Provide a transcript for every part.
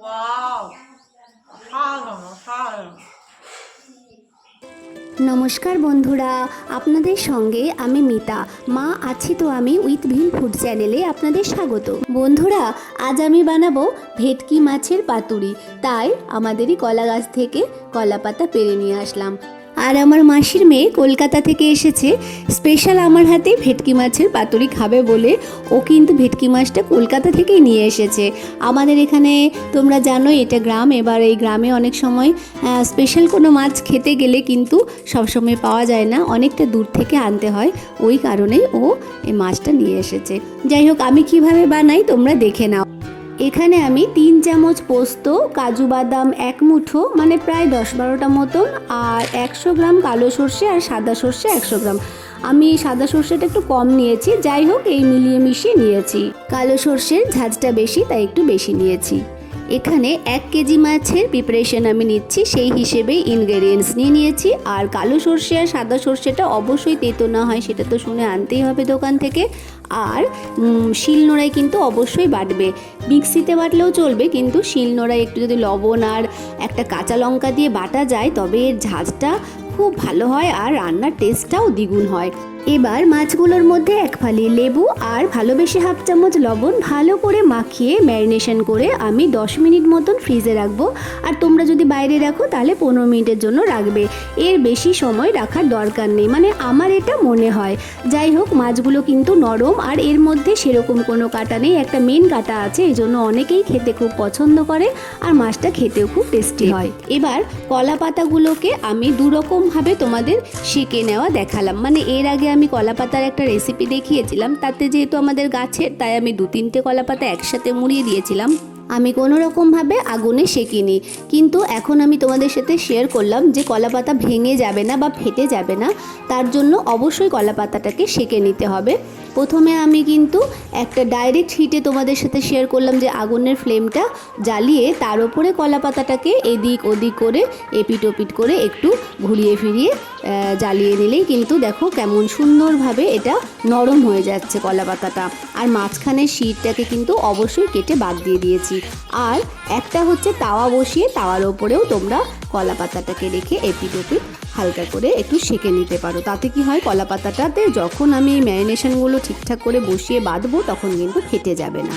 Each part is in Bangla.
ওয়াও, অসাধারণ অসাধারণ। নমস্কার বন্ধুরা, আপনাদের সঙ্গে আমি মিতা। মা আছি তো আমি উইথ ভিন ফুড চ্যানেলে আপনাদের স্বাগত। বন্ধুরা, আজ আমি বানাবো ভেটকি মাছের পাতুরি। তাই আমাদেরই কলা গাছ থেকে কলা পাতা পেড়ে নিয়ে আসলাম। আর আমার মাসির মেয়ে কলকাতা থেকে এসেছে স্পেশাল আমার হাতে ভেটকি মাছের পাতুরি খাবে বলে। ও কিন্তু ভেটকি মাছটা কলকাতা থেকেই নিয়ে এসেছে। আমাদের এখানে তোমরা জানোই এটা গ্রাম, এবার এই গ্রামে অনেক সময় স্পেশাল কোনো মাছ খেতে গেলে কিন্তু সবসময় পাওয়া যায় না, অনেকটা দূর থেকে আনতে হয়। ওই কারণেই ও এই মাছটা নিয়ে এসেছে। যাই হোক, আমি কিভাবে বানাই তোমরা দেখে নাও। এখানে আমি 3 চামচ পোস্ত, কাজু বাদাম 1 মুঠো মানে প্রায় 10-12টা মতন, আর 100 গ্রাম কালো সর্ষে আর সাদা সর্ষে 100 গ্রাম। আমি সাদা সর্ষেটা একটু কম নিয়েছি, যাই হোক এই মিলিয়ে মিশিয়ে নিয়েছি। কালো সর্ষের ঝাঁঝটা বেশি তাই একটু বেশি নিয়েছি। এখানে 1 কেজি মাছের প্রিপারেশন আমি নিচ্ছি, সেই হিসেবে ইনগ্রেডিয়েন্টস নিয়ে নিয়েছি। আর কালো সর্ষে আর সাদা সর্ষেটা অবশ্যই তেতো না হয় সেটা তো শুনে আনতেই হবে দোকান থেকে। আর শিলনোড়ায় কিন্তু অবশ্যই বাটবে, মিক্সিতে বাটলেও চলবে, কিন্তু শিলনোড়ায় একটু যদি লবণ আর একটা কাঁচা লঙ্কা দিয়ে বাটা যায় তবে এর ঝাঁঝটা খুব ভালো হয় আর রান্নার টেস্টটাও দ্বিগুণ হয়। এবার মাছগুলোর মধ্যে 1 ফালি লেবু আর ভালোবেসে 1/2 চামচ লবণ ভালো করে মাখিয়ে ম্যারিনেশন করে আমি 10 মিনিট মতন ফ্রিজে রাখবো। আর তোমরা যদি বাইরে রাখো তাহলে 15 মিনিটের জন্য রাখবে, এর বেশি সময় রাখার দরকার নেই, মানে আমার এটা মনে হয়। যাই হোক, মাছগুলো কিন্তু নরম আর এর মধ্যে সেরকম কোনো কাঁটা নেই, একটা মেন কাঁটা আছে, এই জন্য অনেকেই খেতে খুব পছন্দ করে আর মাছটা খেতেও খুব টেস্টি হয়। এবার কলা পাতাগুলোকে আমি দুরকমভাবে তোমাদের সেঁকে নেওয়া দেখালাম, মানে এর আগে আমি কলা পাতার একটা রেসিপি দেখিয়েছিলাম, তাতে যেহেতু আমাদের গাছের তাই আমি 2-3টে কলা পাতা একসাথে মুড়িয়ে দিয়েছিলাম, আমি কোনো রকমভাবে আগুনে সেঁকিনি। কিন্তু এখন আমি তোমাদের সাথে শেয়ার করলাম যে কলা পাতা ভেঙে যাবে না বা ফেটে যাবে না, তার জন্য অবশ্যই কলা পাতাটাকে সেঁকে নিতে হবে। প্রথমে আমি কিন্তু একটা ডাইরেক্ট হিটে তোমাদের সাথে শেয়ার করলাম যে আগুনের ফ্লেমটা জ্বালিয়ে তার উপরে কলা পাতাটাকে এদিক ওদিক করে এপিট ওপিট করে একটু ঘুরিয়ে ফিরিয়ে জ্বালিয়ে নিলেই কিন্তু দেখো কেমন সুন্দরভাবে এটা নরম হয়ে যাচ্ছে কলা পাতাটা। আর মাঝখানের শিরটাকে কিন্তু অবশ্যই কেটে বাদ দিয়ে দিয়েছি। আর একটা হচ্ছে তাওয়া বসিয়ে তাওয়ার ওপরেও তোমরা কলা পাতাটাকে রেখে এপিট ওপিট হালকা করে একটু সেঁকে নিতে পারো। তাতে কি হয়, কলা পাতাটাতে যখন আমি এই ম্যারিনেশনগুলো ঠিকঠাক করে বসিয়ে বাঁধবো তখন কিন্তু ফেটে যাবে না।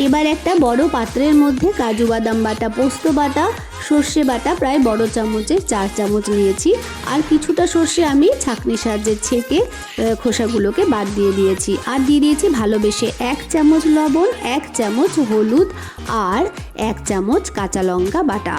এবার একটা বড় পাত্রের মধ্যে কাজু বাদাম বাটা, পোস্ত বাটা, সর্ষে বাটা প্রায় বড় চামচের 4 চামচ নিয়েছি। আর কিছুটা সর্ষে আমি ছাঁকনির সাহায্যে ছেঁকে খোসাগুলোকে বাদ দিয়ে দিয়েছি। আর দিয়ে দিয়েছি ভালোবেসে 1 চামচ লবণ, 1 চামচ হলুদ আর 1 চামচ কাঁচা লঙ্কা বাটা।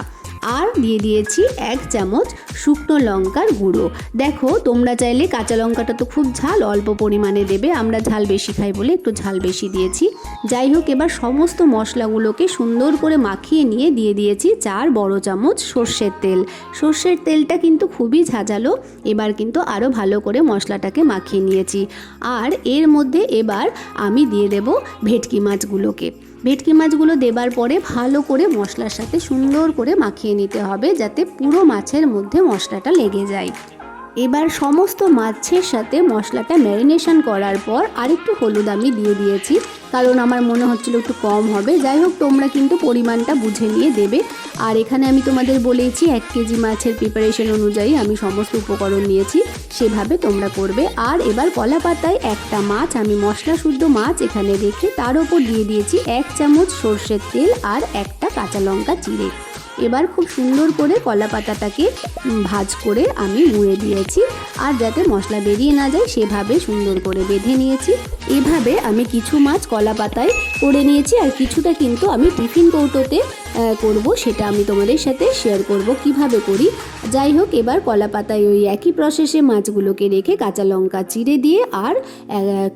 আর দিয়ে দিয়েছি 1 চামচ শুকনো লঙ্কার গুঁড়ো। দেখো, তোমরা চাইলে কাঁচা লঙ্কাটা তো খুব ঝাল, অল্প পরিমাণে দেবে, আমরা ঝাল বেশি খাই বলে একটু ঝাল বেশি দিয়েছি। যাই হোক, এবার সমস্ত মশলাগুলোকে সুন্দর করে মাখিয়ে নিয়ে দিয়ে দিয়েছি 4 বড় চামচ সর্ষের তেল। সর্ষের তেলটা কিন্তু খুবই ঝাঁঝালো। এবার কিন্তু আরও ভালো করে মশলাটাকে মাখিয়ে নিয়েছি। আর এর মধ্যে এবার আমি দিয়ে দেব ভেটকি মাছগুলোকে। ভেটকি মাছগুলো দেবার পরে ভালো করে মশলার সাথে সুন্দর করে মাখিয়ে নিতে হবে যাতে পুরো মাছের মধ্যে মশলাটা লেগে যায়। এবার সমস্ত মাছের সাথে মশলাটা ম্যারিনেশন করার পর আরেকটু হলুদ আমি দিয়ে দিয়েছি, কারণ আমার মনে হচ্ছিল একটু কম হবে। যাই হোক, তোমরা কিন্তু পরিমাণটা বুঝে নিয়ে দেবে। আর এখানে আমি তোমাদের বলেছি 1 কেজি মাছের প্রিপারেশন অনুযায়ী আমি সমস্ত উপকরণ নিয়েছি, সেভাবে তোমরা করবে। আর এবার কলা পাতায় একটা মাছ, আমি মশলা শুদ্ধ মাছ এখানে রেখে তার ওপর দিয়ে দিয়েছি 1 চামচ সর্ষের তেল আর একটা কাঁচা লঙ্কা চিড়ে। এবার খুব সুন্দর করে কলা পাতাটাকে ভাজ করে আমি মুড়ে দিয়েছি, আর যাতে মশলা বেরিয়ে না যায় সেভাবে সুন্দর করে বেঁধে নিয়েছি। এভাবে আমি কিছু মাছ কলা পাতায় করে নিয়েছি, আর কিছুটা কিন্তু আমি টিফিন কৌটোতে করব, সেটা আমি তোমাদের সাথে শেয়ার করব কিভাবে করি। যাই হোক, এবার কলা পাতায় ওই একই প্রসেসে মাছগুলোকে রেখে কাঁচা লঙ্কা চিড়ে দিয়ে আর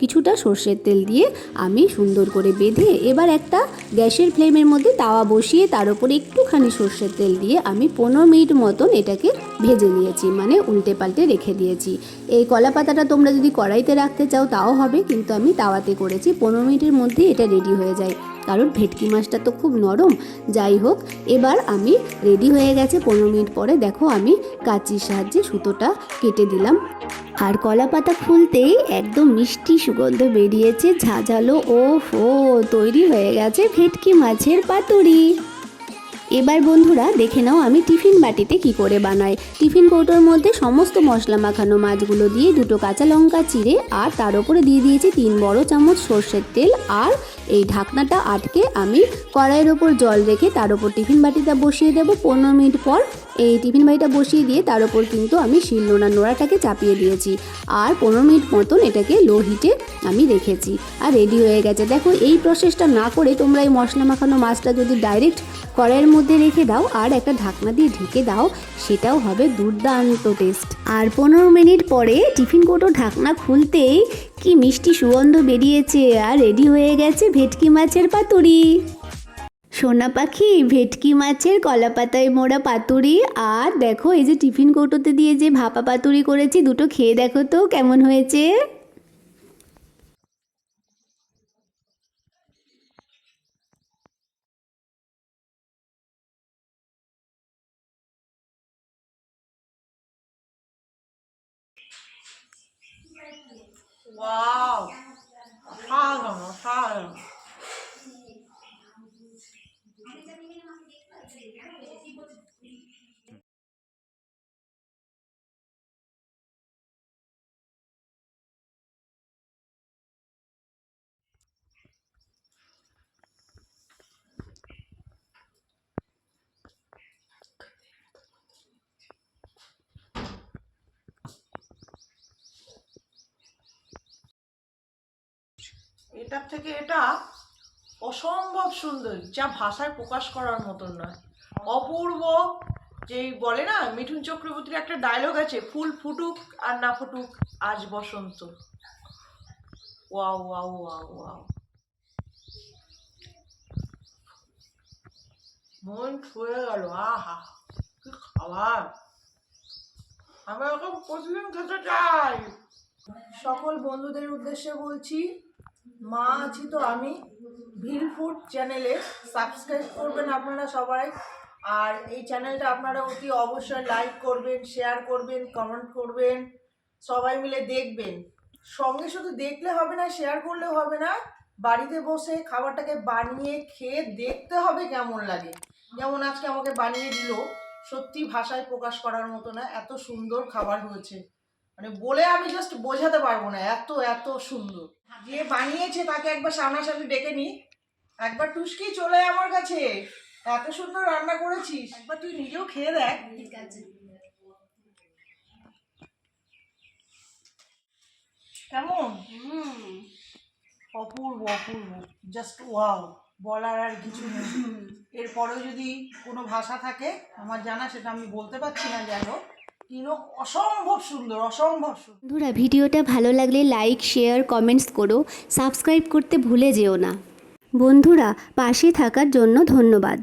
কিছুটা সর্ষের তেল দিয়ে আমি সুন্দর করে বেঁধে এবার একটা গ্যাসের ফ্লেমের মধ্যে তাওয়া বসিয়ে তার উপরে একটুখানি সর্ষের তেল দিয়ে আমি 15 মিনিট মতন এটাকে ভেজে নিয়েছি, মানে উল্টে পাল্টে রেখে দিয়েছি। এই কলা পাতাটা তোমরা যদি কড়াইতে রাখতে চাও তাও হবে, কিন্তু আমি তাওয়াতে করেছি। 15 মিনিটের মধ্যে এটা রেডি হয়ে যায়, কারণ ভেটকি মাছটা তো খুব নরম। যাই হোক, এবার আমি রেডি হয়ে গেছে। 15 মিনিট পরে দেখো আমি কাঁচির সাহায্যে সুতোটা কেটে দিলাম, আর কলা পাতা খুলতেই একদম মিষ্টি সুগন্ধ বেরিয়েছে, ঝাঁঝালো। ও তৈরি হয়ে গেছে ভেটকি মাছের পাতুরি। এবার বন্ধুরা দেখে নাও আমি টিফিন বাটিতে কি করে বানাই। টিফিন কৌটোর মধ্যে সমস্ত মশলা মাখানো মাছগুলো দিয়ে 2টো কাঁচা লঙ্কা চিড়ে আর তার উপরে দিয়ে দিয়েছি 3 বড় চামচ সর্ষের তেল। আর এই ঢাকনাটা আটকে আমি কড়াইয়ের ওপর জল রেখে তার উপর টিফিন বাটিটা বসিয়ে দেবো। 15 মিনিট পর এই টিফিন বাটিটা বসিয়ে দিয়ে তার উপর কিন্তু আমি নোড়াটাকে চাপিয়ে দিয়েছি আর 15 মিনিট মতন এটাকে লো হিটে আমি রেখেছি আর রেডি হয়ে গেছে। দেখো এই প্রসেসটা না করে তোমরা এই মশলা মাখানো মাছটা যদি ডাইরেক্ট কড়াইয়ের মধ্যে রেখে দাও আর একটা ঢাকনা দিয়ে ঢেকে দাও, সেটাও হবে দুর্দান্ত টেস্ট। আর 15 মিনিট পরে টিফিন কৌটো ঢাকনা খুলতেই কি মিষ্টি সুগন্ধ বেরিয়েছে আর রেডি হয়ে গেছে ভেটকি মাছের পাতুরি। সোনা পাখি ভেটকি মাছের কলা পাতায় মোড়া পাতুরি। আর দেখো এই যে টিফিন কৌটোতে দিয়ে যে ভাপা পাতুরি করেছি, 2টো খেয়ে দেখো তো কেমন হয়েছে। ওয়াও, অসাধারণ অসাধারণ। এটার থেকে এটা অসম্ভব সুন্দর, যা ভাষায় প্রকাশ করার মতন নয়। অপূর্ব। যেই বলে না মিঠুন চক্রবর্তীর একটা ডায়লগ আছে, ফুল ফুটুক আর না ফুটুক আজ বসন্ত। ওয়াও ওয়াও ওয়াও ওয়াও, মন ছুঁয়ে গেল। আহা কি খাবার, আমি এখন প্রতিদিন খেতে চাই। সকল বন্ধুদের উদ্দেশ্যে বলছি, মা আছি তো আমি ভিল ফুড চ্যানেলে সাবস্ক্রাইব করবেন আপনারা সবাই। আর এই চ্যানেলটা আপনারা অতি অবশ্যই লাইক করবেন, শেয়ার করবেন, কমেন্ট করবেন, সবাই মিলে দেখবেন। সঙ্গে শুধু দেখলে হবে না, শেয়ার করলেও হবে না, বাড়িতে বসে খাবারটাকে বানিয়ে খেয়ে দেখতে হবে কেমন লাগে। যেমন আজকে আমাকে বানিয়ে দিল, সত্যি ভাষায় প্রকাশ করার মতো না, এত সুন্দর খাবার হয়েছে, মানে বলে আমি জাস্ট বোঝাতে পারবো না, এত এত সুন্দর। যে বানিয়েছে তাকে একবার সামনাসামনি ডেকে নি, একবার টুস্কি চলে আয় আমার কাছে, এত সুন্দর রান্না করেছিস, একবার তুই নিজেও খেয়ে দেখ। ঠিক আছে, কেমন? অপূর্ব অপূর্ব, জাস্ট ওয়াও, বলার আর কিছু নেই। এরপরেও যদি কোনো ভাষা থাকে আমার জানা, সেটা আমি বলতে পারছি না, যাই হোক, কিন্তু অসম্ভব সুন্দর, অসম্ভব সুন্দর। বন্ধুরা ভিডিওটা ভালো লাগলে লাইক শেয়ার কমেন্টস করো, সাবস্ক্রাইব করতে ভুলে যেও না। বন্ধুরা পাশে থাকার জন্য ধন্যবাদ।